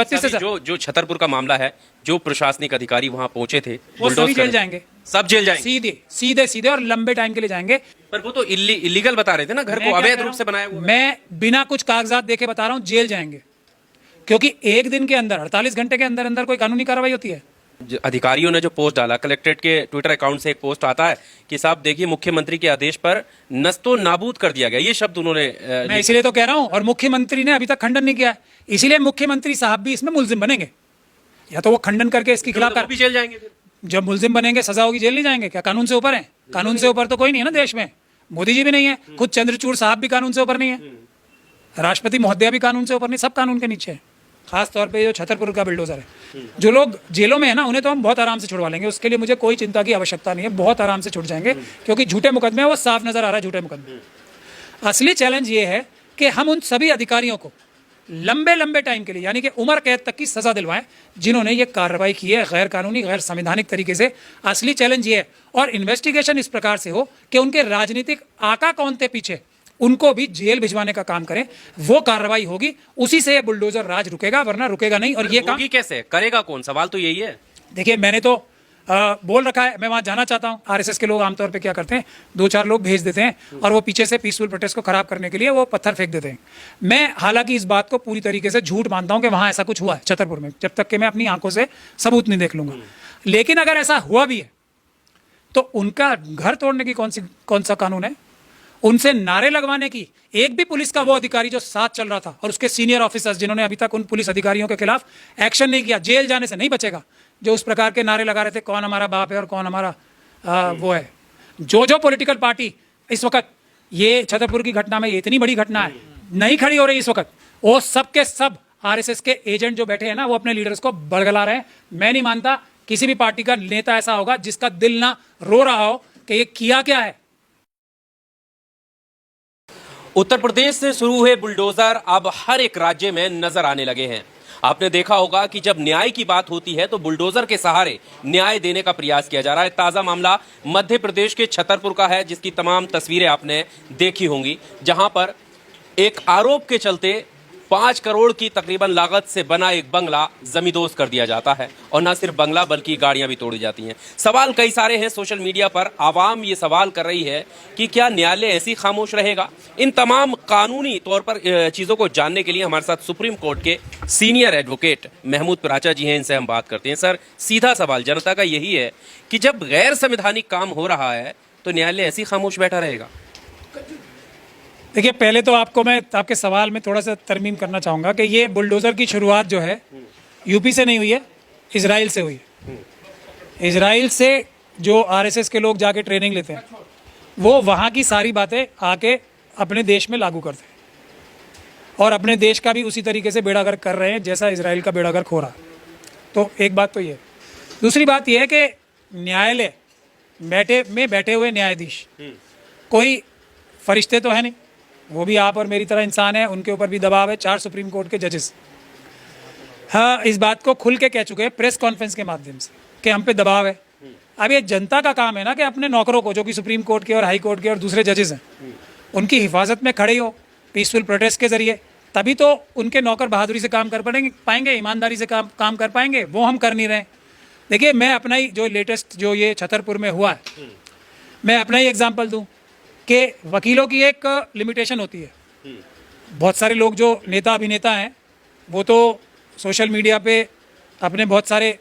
32 से जो छतरपुर का मामला है, जो प्रशासनिक अधिकारी वहां पहुंचे थे वो सभी जेल जाएंगे, सब जेल जाएंगे सीधे सीधे सीधे और लंबे टाइम के लिए जाएंगे। पर वो तो इलीगल बता रहे थे ना, घर को अवैध रूप से बनाया हुआ। मैं बिना कुछ कागजात देके बता रहा हूँ, जेल जाएंगे, क्योंकि एक दिन के अंदर 48 घंटे के अंदर अंदर कोई कानूनी कार्रवाई होती है। अधिकारियों ने जो पोस्ट डाला, कलेक्ट्रेट के ट्विटर अकाउंट से एक पोस्ट आता है कि साहब देखिए मुख्यमंत्री के आदेश पर नस्तो नाबूद कर दिया गया, ये शब्द उन्होंने मैं इसीलिए तो कह रहा हूं, और मुख्यमंत्री ने अभी तक खंडन नहीं किया है, इसीलिए मुख्यमंत्री साहब भी इसमें मुलजिम बनेंगे। या तो वो खंडन करके इसके खिलाफ भी जेल जाएंगे। जब मुलजिम बनेंगे, सजा होगी, जेल नहीं जाएंगे क्या? कानून से ऊपर है? कानून से ऊपर तो कोई नहीं है ना देश में, मोदी जी भी नहीं है, खुद चंद्रचूड़ साहब भी कानून से ऊपर नहीं है, राष्ट्रपति महोदया भी कानून से ऊपर नहीं, सब कानून के नीचे है। खास तौर पे जो छतरपुर का बुलडोजर है, जो लोग जेलों में है ना, उन्हें तो हम बहुत आराम से छुड़वा लेंगे, उसके लिए मुझे कोई चिंता की आवश्यकता नहीं है, बहुत आराम से छुट जाएंगे, क्योंकि झूठे मुकदमे वो साफ नजर आ रहा है, झूठे मुकदमे। असली चैलेंज ये है कि हम उन सभी अधिकारियों को लंबे लंबे टाइम के लिए, यानी कि उम्र कैद तक की सजा दिलवाएं, जिन्होंने ये कार्रवाई की है गैर कानूनी, गैर संवैधानिक तरीके से। असली चैलेंज ये है, और इन्वेस्टिगेशन इस प्रकार से हो कि उनके राजनीतिक आका कौन थे पीछे, उनको भी जेल भिजवाने का काम करें, वो कार्रवाई होगी, उसी से ये बुलडोजर राज रुकेगा, वरना रुकेगा नहीं। और ये काम कैसे करेगा कौन, सवाल तो यही है। देखिए, मैंने तो बोल रखा है, मैं वहां जाना चाहता हूं। आरएसएस के लोग आमतौर पे क्या करते हैं, 2-4 लोग भेज देते हैं और वो पीछे से पीसफुल प्रोटेस्ट को खराब करने के लिए वो पत्थर फेंक देते हैं। मैं हालांकि इस बात को पूरी तरीके से झूठ मानता हूं कि वहां ऐसा कुछ हुआ है छतरपुर में, जब तक कि मैं अपनी आंखों से सबूत नहीं देख लूंगा। लेकिन अगर ऐसा हुआ भी है तो उनका घर तोड़ने की कौन सा कानून है? उनसे नारे लगवाने की एक भी पुलिस का वो अधिकारी जो साथ चल रहा था, और उसके सीनियर ऑफिसर्स जिन्होंने अभी तक उन पुलिस अधिकारियों के खिलाफ एक्शन नहीं किया, जेल जाने से नहीं बचेगा। जो उस प्रकार के नारे लगा रहे थे, कौन हमारा बाप है और कौन हमारा वो है। जो पॉलिटिकल पार्टी इस वक्त ये छतरपुर की घटना में, ये इतनी बड़ी घटना है, नहीं खड़ी हो रही इस वक्त, वो सब के सब आरएसएस के एजेंट जो बैठे हैं ना, वो अपने लीडर्स को बरगला रहे हैं। मैं नहीं मानता किसी भी पार्टी का नेता ऐसा होगा जिसका दिल ना रो रहा हो कि ये किया क्या है। उत्तर प्रदेश से शुरू हुए बुलडोजर अब हर एक राज्य में नजर आने लगे हैं। आपने देखा होगा कि जब न्याय की बात होती है तो बुलडोजर के सहारे न्याय देने का प्रयास किया जा रहा है। ताजा मामला मध्य प्रदेश के छतरपुर का है, जिसकी तमाम तस्वीरें आपने देखी होंगी, जहां पर एक आरोप के चलते 5 करोड़ की तकरीबन लागत से बना एक बंगला जमींदोज कर दिया जाता है, और न सिर्फ बंगला बल्कि गाड़ियां भी तोड़ी जाती हैं। सवाल कई सारे हैं सोशल मीडिया पर, आवाम ये सवाल कर रही है कि क्या न्यायालय ऐसी खामोश रहेगा? इन तमाम कानूनी तौर पर चीज़ों को जानने के लिए हमारे साथ सुप्रीम कोर्ट के सीनियर एडवोकेट महमूद पराचा जी हैं, इनसे हम बात करते हैं। सर, सीधा सवाल जनता का यही है कि जब गैर संवैधानिक काम हो रहा है तो न्यायालय ऐसी खामोश बैठा रहेगा? देखिए, पहले तो आपको मैं आपके सवाल में थोड़ा सा तरमीम करना चाहूँगा कि ये बुलडोज़र की शुरुआत जो है यूपी से नहीं हुई है, इजराइल से हुई है। इजराइल से जो आरएसएस के लोग जाके ट्रेनिंग लेते हैं, वो वहाँ की सारी बातें आके अपने देश में लागू करते हैं, और अपने देश का भी उसी तरीके से बेड़ागर्क कर रहे हैं जैसा इजराइल का बेड़ागर्क हो रहा। तो एक बात तो ये है। दूसरी बात ये है कि न्यायालय बैठे हुए न्यायाधीश कोई फरिश्ते तो है नहीं, वो भी आप और मेरी तरह इंसान है, उनके ऊपर भी दबाव है। 4 सुप्रीम कोर्ट के जजेस हाँ इस बात को खुल के कह चुके हैं प्रेस कॉन्फ्रेंस के माध्यम से कि हम पे दबाव है। अब ये जनता का काम है ना कि अपने नौकरों को, जो कि सुप्रीम कोर्ट के और हाई कोर्ट के और दूसरे जजेस हैं, उनकी हिफाजत में खड़े हो पीसफुल प्रोटेस्ट के जरिए, तभी तो उनके नौकर बहादुरी से काम कर पाएंगे, ईमानदारी से काम कर पाएंगे। वो हम कर नहीं रहे। देखिए, मैं अपना ही जो लेटेस्ट जो ये छतरपुर में हुआ है, मैं अपना ही एग्जाम्पल दूँ कि वकीलों की एक लिमिटेशन होती है। बहुत सारे लोग जो नेता अभिनेता हैं, वो तो सोशल मीडिया पे अपने बहुत सारे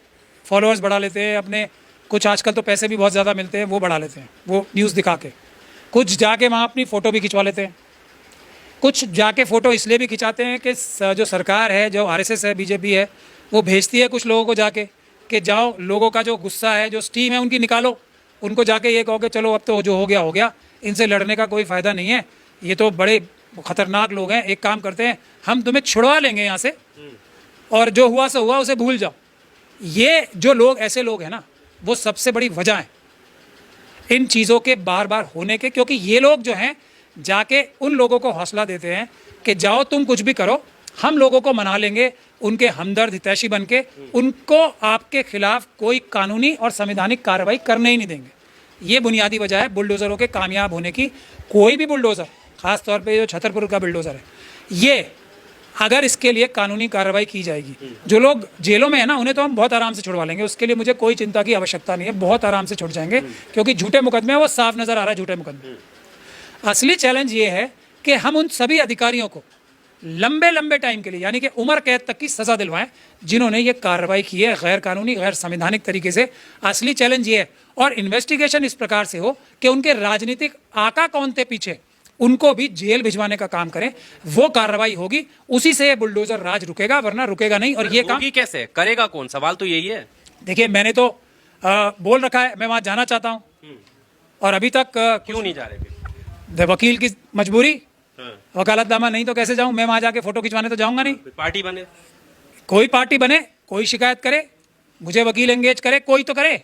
फॉलोअर्स बढ़ा लेते हैं, अपने कुछ आजकल तो पैसे भी बहुत ज़्यादा मिलते हैं, वो बढ़ा लेते हैं, वो न्यूज़ दिखा के। कुछ जाके वहाँ अपनी फ़ोटो भी खिंचवा लेते हैं। कुछ जाके फ़ोटो इसलिए भी खिंचाते हैं कि जो सरकार है, जो आरएसएस है, बीजेपी है, वो भेजती है कुछ लोगों को जाके कि जाओ, लोगों का जो गुस्सा है, जो स्टीम है, उनकी निकालो। उनको जाके ये कहो कि चलो अब तो जो हो गया, इनसे लड़ने का कोई फ़ायदा नहीं है, ये तो बड़े ख़तरनाक लोग हैं, एक काम करते हैं, हम तुम्हें छुड़वा लेंगे यहाँ से, और जो हुआ सो हुआ, उसे भूल जाओ। ये जो लोग, ऐसे लोग हैं ना, वो सबसे बड़ी वजह है इन चीज़ों के बार बार होने के, क्योंकि ये लोग जो हैं जाके उन लोगों को हौसला देते हैं कि जाओ तुम कुछ भी करो, हम लोगों को मना लेंगे, उनके हमदर्द हितैषी बन के उनको आपके खिलाफ कोई कानूनी और संवैधानिक कार्रवाई करने ही नहीं देंगे। ये बुनियादी वजह है बुलडोज़रों के कामयाब होने की। कोई भी बुलडोज़र, ख़ास तौर पे जो छतरपुर का बुलडोज़र है, ये अगर इसके लिए कानूनी कार्रवाई की जाएगी, जो लोग जेलों में है ना उन्हें तो हम बहुत आराम से छुड़वा लेंगे, उसके लिए मुझे कोई चिंता की आवश्यकता नहीं है, बहुत आराम से छुट जाएंगे, क्योंकि झूठे मुकदमे हैं, वो साफ नजर आ रहा है झूठे मुकदमे। असली चैलेंज ये है कि हम उन सभी अधिकारियों को लंबे लंबे टाइम के लिए, यानी कि उम्र कैद तक की सजा दिलवाएं, जिन्होंने ये कार्रवाई की है गैर कानूनी गैर संवैधानिक तरीके से। असली चैलेंज ये है, और इन्वेस्टिगेशन इस प्रकार से हो कि उनके राजनीतिक आका कौन थे पीछे, उनको भी जेल भिजवाने का काम करें, वो कार्रवाई होगी, उसी से ये बुलडोजर राज रुकेगा, वरना रुकेगा नहीं। और ये काम कैसे करेगा कौन, सवाल तो यही है। देखिए, मैंने तो बोल रखा है मैं वहां जाना चाहता हूं, और अभी तक क्यों नहीं जा रहे? वकील की मजबूरी, वकालतनामा नहीं तो कैसे जाऊं मैं वहां जाके फोटो खिंचवाने, तो जाऊंगा नहीं। पार्टी बने, कोई पार्टी बने, कोई शिकायत करे, मुझे वकील एंगेज करे, कोई तो करे,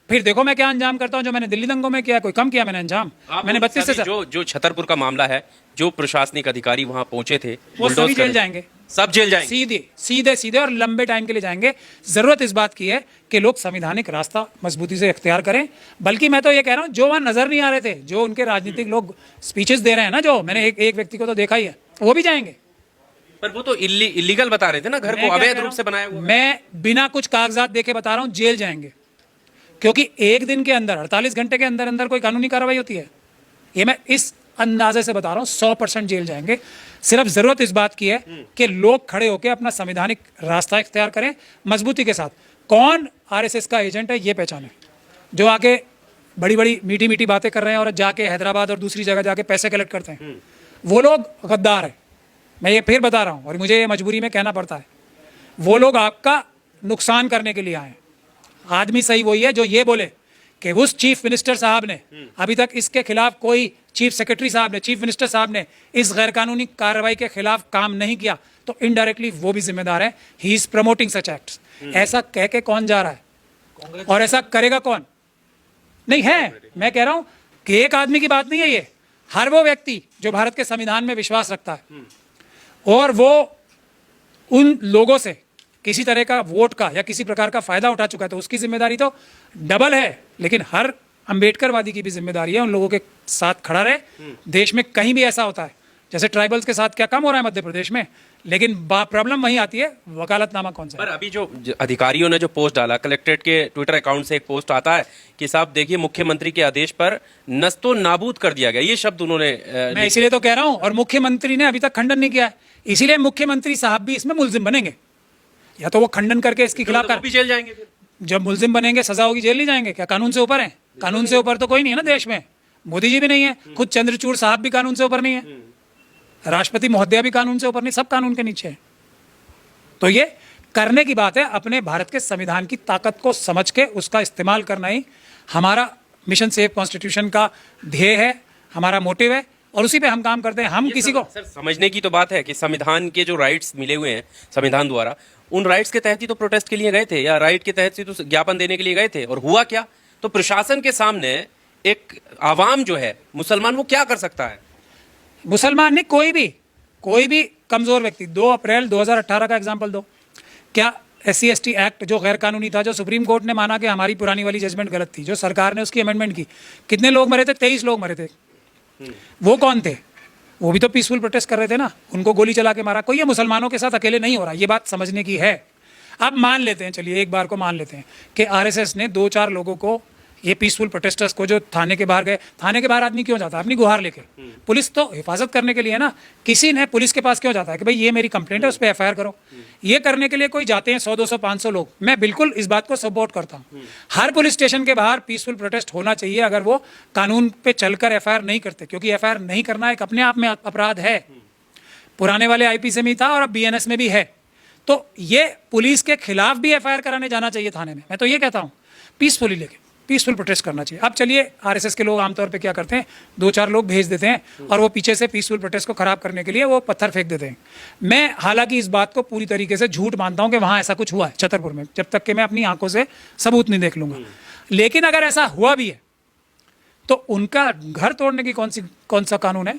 फिर देखो मैं क्या अंजाम करता हूं। जो मैंने दिल्ली दंगों में किया, कोई कम किया मैंने अंजाम? मैंने 32 से जो छतरपुर का मामला है, जो प्रशासनिक अधिकारी वहां पहुंचे थे, वो सभी जेल जाएंगे, सब जेल जाएंगे, सीधे सीधे और लंबे टाइम के लिए जाएंगे। जरूरत इस बात की है कि लोग संवैधानिक रास्ता मजबूती से इख्तियार करें। बल्कि मैं तो ये कह रहा हूं, जो वहां नजर नहीं आ रहे थे, जो उनके राजनीतिक लोग स्पीचेस दे रहे हैं ना, जो मैंने एक व्यक्ति को तो देखा ही है, वो भी जाएंगे। पर वो तो इलीगल बता रहे थे ना, घर को अवैध रूप से बनाया हुआ। मैं बिना कुछ कागजात देखे बता रहा हूं, जेल जाएंगे, क्योंकि एक दिन के अंदर 48 घंटे के अंदर अंदर कोई कानूनी कार्रवाई होती है, ये मैं इस अंदाजे से बता रहा हूं, 100% जेल जाएंगे। सिर्फ जरूरत इस बात की है कि लोग खड़े होकर अपना संवैधानिक रास्ता इख्तियार करें मजबूती के साथ। कौन आरएसएस का एजेंट है ये पहचाने, जो आके बड़ी बड़ी मीठी मीठी बातें कर रहे हैं और जाके हैदराबाद और दूसरी जगह जाके पैसे कलेक्ट करते हैं, वो लोग गद्दार है। मैं ये फिर बता रहा हूं, और मुझे ये मजबूरी में कहना पड़ता है, वो लोग आपका नुकसान करने के लिए आए हैं। आदमी सही वही है जो ये बोले कि उस चीफ मिनिस्टर साहब ने अभी तक इसके खिलाफ, कोई चीफ सेक्रेटरी साहब ने, चीफ मिनिस्टर साहब ने इस गैरकानूनी कार्रवाई के खिलाफ काम नहीं किया, तो इनडायरेक्टली वो भी जिम्मेदार है। He is promoting such acts. ऐसा कह के कौन जा रहा है और ऐसा करेगा कौन? नहीं है, मैं कह रहा हूं कि एक आदमी की बात नहीं है ये, हर वो व्यक्ति जो भारत के संविधान में विश्वास रखता है और वो उन लोगों से किसी तरह का वोट का या किसी प्रकार का फायदा उठा चुका है, तो उसकी जिम्मेदारी तो डबल है। लेकिन हर अंबेडकरवादी की भी जिम्मेदारी है उन लोगों के साथ खड़ा रहे। देश में कहीं भी ऐसा होता है, जैसे ट्राइबल्स के साथ क्या कम हो रहा है मध्य प्रदेश में, लेकिन प्रॉब्लम वहीं आती है, वकालतनामा कौन सा है। पर अभी जो अधिकारियों ने जो पोस्ट डाला, कलेक्ट्रेट के ट्विटर अकाउंट से एक पोस्ट आता है कि साहब देखिए, मुख्यमंत्री के आदेश पर नस्तो नाबूद कर दिया गया, ये शब्द उन्होंने मैं इसीलिए तो कह रहा हूं, और मुख्यमंत्री ने अभी तक खंडन नहीं किया है, इसीलिए मुख्यमंत्री साहब भी इसमें मुलजिम बनेंगे। या तो वो खंडन करके इसके खिलाफ भी जेल जाएंगे फिर। जब मुलजिम बनेंगे, सजा होगी, जेल नहीं जाएंगे क्या? कानून से ऊपर है? कानून से ऊपर तो कोई नहीं है ना देश में, मोदी जी भी नहीं है, खुद चंद्रचूड़ साहब भी कानून से ऊपर नहीं है, राष्ट्रपति महोदया भी कानून से ऊपर नहीं, सब कानून के नीचे है। तो ये करने की बात है, अपने भारत के संविधान की ताकत को समझ के उसका इस्तेमाल करना ही हमारा मिशन सेव कॉन्स्टिट्यूशन का ध्येय है, हमारा मोटिव है, और उसी पे हम काम करते हैं। हम किसी को सर समझने की तो बात है कि संविधान के जो राइट्स मिले हुए हैं संविधान द्वारा, उन राइट्स के तहत ही तो प्रोटेस्ट के लिए गए थे, या राइट के तहत ही तो ज्ञापन देने के लिए गए थे, और हुआ क्या? तो प्रशासन के सामने एक आवाम जो है मुसलमान, वो क्या कर सकता है? मुसलमान नहीं, कोई भी कमजोर व्यक्ति, 2 अप्रैल 2018 का एग्जाम्पल दो, क्या SC/ST एक्ट जो गैर कानूनी था, जो सुप्रीम कोर्ट ने माना कि हमारी पुरानी वाली जजमेंट गलत थी, जो सरकार ने उसकी अमेंडमेंट की, कितने लोग मरे थे? 23 लोग मरे थे। वो कौन थे? वो भी तो पीसफुल प्रोटेस्ट कर रहे थे ना, उनको गोली चला के मारा। कोई ये मुसलमानों के साथ अकेले नहीं हो रहा, ये बात समझने की है। अब मान लेते हैं, चलिए एक बार को मान लेते हैं कि RSS ने 2-4 लोगों को, ये पीसफुल प्रोटेस्टर्स को जो थाने के बाहर गए, थाने के बाहर आदमी क्यों जाता है? अपनी गुहार लेके। पुलिस तो हिफाजत करने के लिए ना, किसी ने पुलिस के पास क्यों जाता है कि भाई ये मेरी कंप्लेंट है, उस पर FIR करो? ये करने के लिए कोई जाते हैं 100, 200, 500 लोग। मैं बिल्कुल इस बात को सपोर्ट करता हूँ, हर पुलिस स्टेशन के बाहर पीसफुल प्रोटेस्ट होना चाहिए, अगर वो कानून पे चलकर FIR नहीं करते, क्योंकि FIR नहीं करना एक अपने आप में अपराध है। पुराने वाले IPC में था और अब BNS में भी है। तो ये पुलिस के खिलाफ भी FIR कराने जाना चाहिए थाने में। मैं तो ये कहता हूँ, पीसफुली लेके पीसफुल प्रोटेस्ट करना चाहिए। अब चलिए RSS के लोग आमतौर पे क्या करते हैं, 2-4 लोग भेज देते हैं और वो पीछे से पीसफुल प्रोटेस्ट को खराब करने के लिए वो पत्थर फेंक देते हैं। मैं हालांकि इस बात को पूरी तरीके से झूठ मानता हूं कि वहां ऐसा कुछ हुआ है छतरपुर में, जब तक कि मैं अपनी आंखों से सबूत नहीं देख लूंगा। लेकिन अगर ऐसा हुआ भी है तो उनका घर तोड़ने की कौन सा कानून है?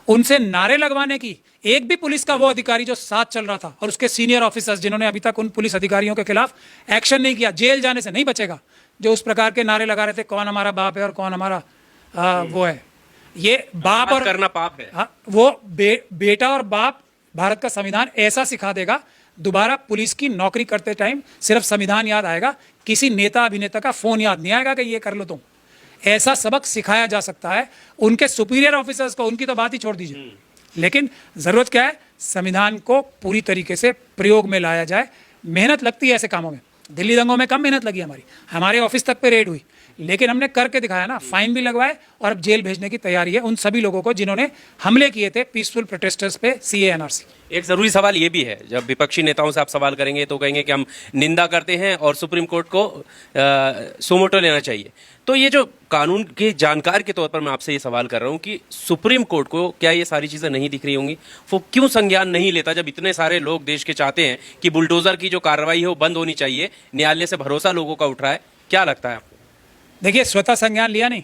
उनसे नारे लगवाने की एक भी पुलिस का वो अधिकारी जो साथ चल रहा था और उसके सीनियर ऑफिसर्स जिन्होंने अभी तक उन पुलिस अधिकारियों के खिलाफ एक्शन नहीं किया, जेल जाने से नहीं बचेगा। जो उस प्रकार के नारे लगा रहे थे, कौन हमारा बाप है और कौन हमारा वो है, ये बाप और करना पाप है। वो बेटा और बाप भारत का संविधान ऐसा सिखा देगा, दोबारा पुलिस की नौकरी करते टाइम सिर्फ संविधान याद आएगा, किसी नेता अभिनेता का फोन याद नहीं आएगा कि ये कर लो तुम। ऐसा सबक सिखाया जा सकता है उनके सुपीरियर ऑफिसर्स को, उनकी तो बात ही छोड़ दीजिए। लेकिन जरूरत क्या है, संविधान को पूरी तरीके से प्रयोग में लाया जाए। मेहनत लगती है ऐसे कामों में, दिल्ली दंगों में कम मेहनत लगी हमारे ऑफिस तक पे रेड हुई, लेकिन हमने करके दिखाया ना, फाइन भी लगवाए और अब जेल भेजने की तैयारी है उन सभी लोगों को जिन्होंने हमले किए थे पीसफुल प्रोटेस्टर्स पे सीए एनआरसी। एक जरूरी सवाल ये भी है, जब विपक्षी नेताओं से आप सवाल करेंगे तो कहेंगे कि हम निंदा करते हैं और सुप्रीम कोर्ट को सुमोटो लेना चाहिए। तो ये जो कानून के जानकार के तौर पर मैं आपसे ये सवाल कर रहा हूँ कि सुप्रीम कोर्ट को क्या ये सारी चीजें नहीं दिख रही होंगी? वो क्यों संज्ञान नहीं लेता जब इतने सारे लोग देश के चाहते हैं कि बुलडोजर की जो कार्रवाई है वो बंद होनी चाहिए, न्यायालय से भरोसा लोगों का उठ रहा है? क्या लगता है आपको? देखिए, स्वतः संज्ञान लिया नहीं,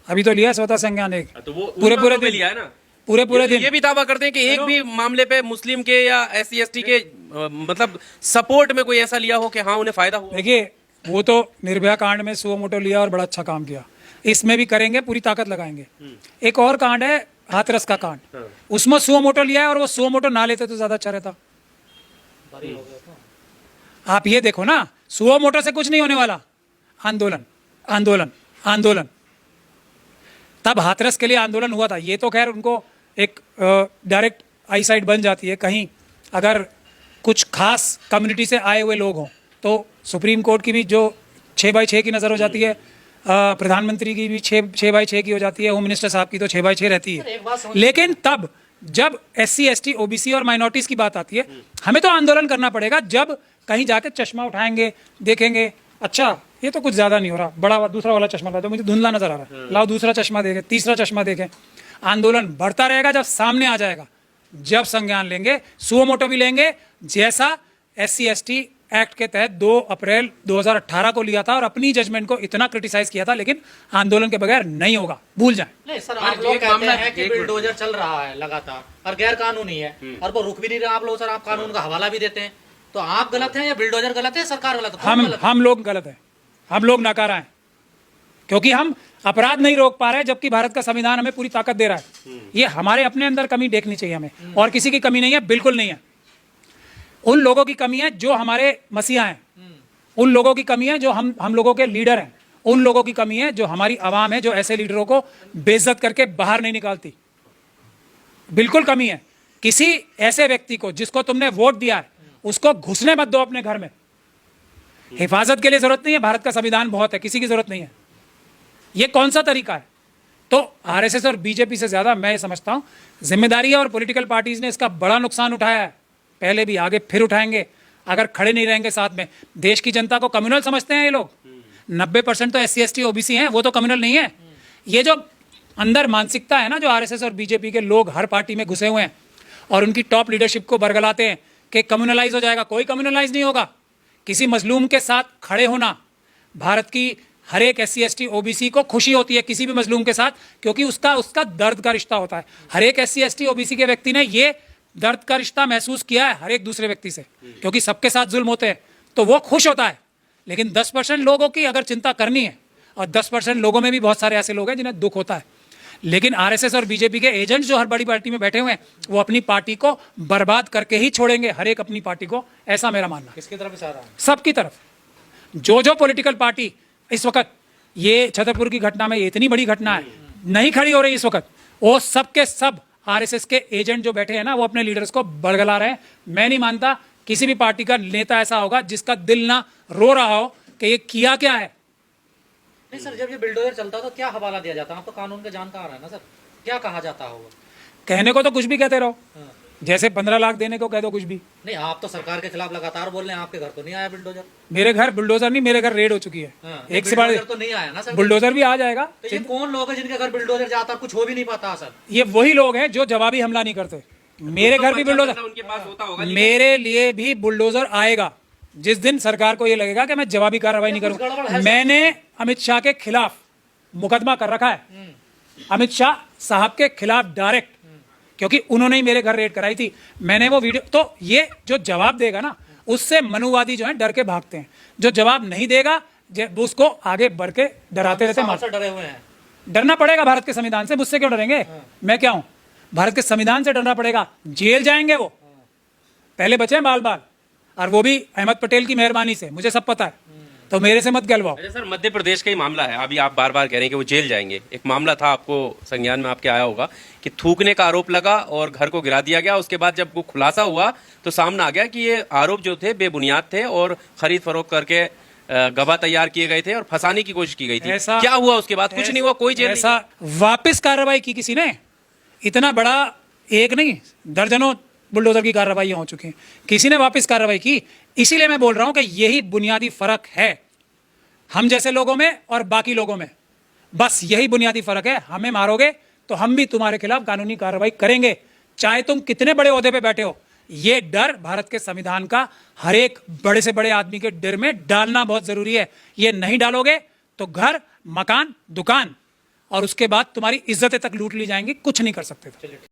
अभी तो लिया स्वतः संज्ञान एक, तो वो पूरे दिन लिया है ना, पूरे दिन। ये भी दावा करते हैं कि एक भी मामले पे मुस्लिम के या SC/ST के मतलब सपोर्ट में कोई ऐसा लिया हो कि हाँ उन्हें फायदा हुआ। देखिए, वो तो निर्भया कांड में सुओ मोटो लिया और बड़ा अच्छा काम किया, इसमें भी करेंगे, पूरी ताकत लगाएंगे। एक और कांड है हाथरस का कांड, उसमें सुओ मोटो लिया है और वो सुओ मोटो ना लेते तो ज्यादा अच्छा रहता। आप ये देखो ना, सुओ मोटो से कुछ नहीं होने वाला, आंदोलन आंदोलन आंदोलन। तब हाथरस के लिए आंदोलन हुआ था। ये तो खैर उनको एक डायरेक्ट आई साइट बन जाती है, कहीं अगर कुछ खास कम्युनिटी से आए हुए लोग हों तो सुप्रीम कोर्ट की भी जो 6/6 की नज़र हो जाती है, प्रधानमंत्री की भी 6/6 की हो जाती है, होम मिनिस्टर साहब की तो 6/6 रहती है। लेकिन तब जब SC/ST OBC और माइनॉरिटीज़ की बात आती है, हमें तो आंदोलन करना पड़ेगा जब कहीं जाके चश्मा उठाएंगे, देखेंगे अच्छा ये तो कुछ ज़्यादा नहीं हो रहा, बड़ा दूसरा वाला चश्मा ला दो, मुझे धुंधला नजर आ रहा है, लाओ दूसरा चश्मा देखें, तीसरा चश्मा देखें। आंदोलन बढ़ता रहेगा, जब सामने आ जाएगा, जब संज्ञान लेंगे, सुओ मोटो भी लेंगे, जैसा SC/ST एक्ट के तहत 2 अप्रैल 2018 को लिया था और अपनी जजमेंट को इतना क्रिटिसाइज किया था, लेकिन आंदोलन के बगैर नहीं होगा, भूल जाएं। नहीं सर, आप लोग कहते हैं कि बुलडोजर चल रहा है लगातार और गैर कानूनी है और वो रुक भी नहीं रहा। आप लोग सर, आप कानून का हवाला भी देते हैं, तो आप गलत हैं या बुलडोजर गलत है, सरकार गलत है? हम लोग गलत हैं, हम लोग नाकारा हैं, क्योंकि हम अपराध नहीं रोक पा रहे, जबकि भारत का संविधान हमें पूरी ताकत दे रहा है। ये हमारे अपने अंदर कमी देखनी चाहिए हमें, और किसी की कमी नहीं है, बिल्कुल नहीं है। उन लोगों की कमी है जो हमारे मसीहा हैं, उन लोगों की कमी है जो हम लोगों के लीडर हैं, उन लोगों की कमी है जो हमारी आवाम है, जो ऐसे लीडरों को बेइज्जत करके बाहर नहीं निकालती। बिल्कुल कमी है। किसी ऐसे व्यक्ति को जिसको तुमने वोट दिया है, उसको घुसने मत दो अपने घर में। हिफाजत के लिए जरूरत नहीं है, भारत का संविधान बहुत है, किसी की जरूरत नहीं है। ये कौन सा तरीका है? तो RSS और BJP से ज्यादा मैं ये समझता हूं जिम्मेदारी है, और पॉलिटिकल पार्टीज ने इसका बड़ा नुकसान उठाया है, पहले भी, आगे फिर उठाएंगे अगर खड़े नहीं रहेंगे साथ में। देश की जनता को कम्युनल समझते हैं ये लोग, 90% तो SC/ST OBC हैं, वो तो कम्युनल नहीं है। ये जो अंदर मानसिकता है ना, जो RSS और BJP के लोग हर पार्टी में घुसे हुए हैं और उनकी टॉप लीडरशिप को बरगलाते हैं कि कम्युनलाइज हो जाएगा, कोई कम्युनलाइज नहीं होगा। किसी मजलूम के साथ खड़े होना, भारत की हर एक SC/ST OBC को खुशी होती है किसी भी मजलूम के साथ, क्योंकि उसका दर्द का रिश्ता होता है। हर एक SC/ST OBC के व्यक्ति ने ये दर्द का रिश्ता महसूस किया है हर एक दूसरे व्यक्ति से, क्योंकि सबके साथ जुल्म होते हैं, तो वो खुश होता है। लेकिन 10% लोगों की अगर चिंता करनी है, और 10% लोगों में भी बहुत सारे ऐसे लोग हैं जिन्हें दुख होता है, लेकिन RSS और BJP के एजेंट जो हर बड़ी पार्टी में बैठे हुए हैं, वो अपनी पार्टी को बर्बाद करके ही छोड़ेंगे, हर एक अपनी पार्टी को, ऐसा मेरा मानना है। किसकी तरफ इशारा है? सबकी तरफ। जो पॉलिटिकल पार्टी इस वक्त, ये छतरपुर की घटना में, ये इतनी बड़ी घटना है, नहीं खड़ी हो रही इस वक्त, वो सब के सब RSS के एजेंट जो बैठे हैं ना, वो अपने लीडर्स को बरगला रहे हैं। मैं नहीं मानता किसी भी पार्टी का नेता ऐसा होगा जिसका दिल ना रो रहा हो कि ये किया क्या है। नहीं सर, जब ये बुलडोजर चलता है तो क्या हवाला दिया जाता है? आप तो कानून के जानकार है ना सर, क्या कहा जाता होगा? कहने को तो कुछ भी कहते रहो, जैसे 15 लाख देने को कह दो कुछ भी। नहीं, आप तो सरकार के खिलाफ लगातार बोल रहे हैं, आपके घर तो नहीं आया बुलडोजर? मेरे घर बुलडोजर नहीं, मेरे घर रेड हो चुकी है। एक से बुलडोजर तो नहीं आया ना सर? बुलडोजर भी आ जाएगा। तो ये कौन लोग हैं जिनके घर बुलडोजर जाता, कुछ हो भी नहीं पाता सर? ये वही लोग हैं जो जवाबी हमला नहीं करते। मेरे घर भी बुलडोजर, उनके पास होता होगा, मेरे लिए भी बुलडोजर आएगा जिस दिन सरकार को ये लगेगा कि मैं जवाबी कार्रवाई नहीं करूं। मैंने अमित शाह के खिलाफ मुकदमा कर रखा है, अमित शाह साहब के खिलाफ डायरेक्ट, क्योंकि उन्होंने ही मेरे घर रेड कराई थी। मैंने वो वीडियो, तो ये जो जवाब देगा ना, उससे मनुवादी जो है डर के भागते हैं। जो जवाब नहीं देगा उसको आगे बढ़ के डराते रहते हैं। डरे हुए हैं। डरना पड़ेगा भारत के संविधान से, मुझसे क्यों डरेंगे? मैं क्या हूं? भारत के संविधान से डरना पड़ेगा। जेल जाएंगे वो, पहले बचे हैं बाल बाल, और वो भी अहमद पटेल की मेहरबानी से, मुझे सब पता है, तो मेरे से मत गलवाओ। अच्छा सर, मध्य प्रदेश का ही मामला है, अभी आप बार बार कह रहे हैं कि वो जेल जाएंगे। एक मामला था, आपको संज्ञान में आपके आया होगा कि थूकने का आरोप लगा और घर को गिरा दिया गया। उसके बाद जब वो खुलासा हुआ तो सामने आ गया कि ये आरोप जो थे बेबुनियाद थे और खरीद फरोख्त करके गवाह तैयार किए गए थे और फंसाने की कोशिश की गई थी। क्या हुआ उसके बाद? कुछ नहीं हुआ, कोई जेल ऐसा वापस कार्रवाई की किसी ने, इतना बड़ा, एक नहीं दर्जनों बुलडोजर की कार्रवाई हो चुकी हैं, किसी ने वापस कार्रवाई की। इसीलिए मैं बोल रहा हूं कि यही बुनियादी फर्क है हम जैसे लोगों में और बाकी लोगों में, बस यही बुनियादी फर्क है। हमें मारोगे तो हम भी तुम्हारे खिलाफ कानूनी कार्रवाई करेंगे, चाहे तुम कितने बड़े ओहदे पे बैठे हो। ये डर भारत के संविधान का हर एक बड़े से बड़े आदमी के डर में डालना बहुत जरूरी है। ये नहीं डालोगे तो घर, मकान, दुकान और उसके बाद तुम्हारी इज्जतें तक लूट ली जाएंगी, कुछ नहीं कर सकते।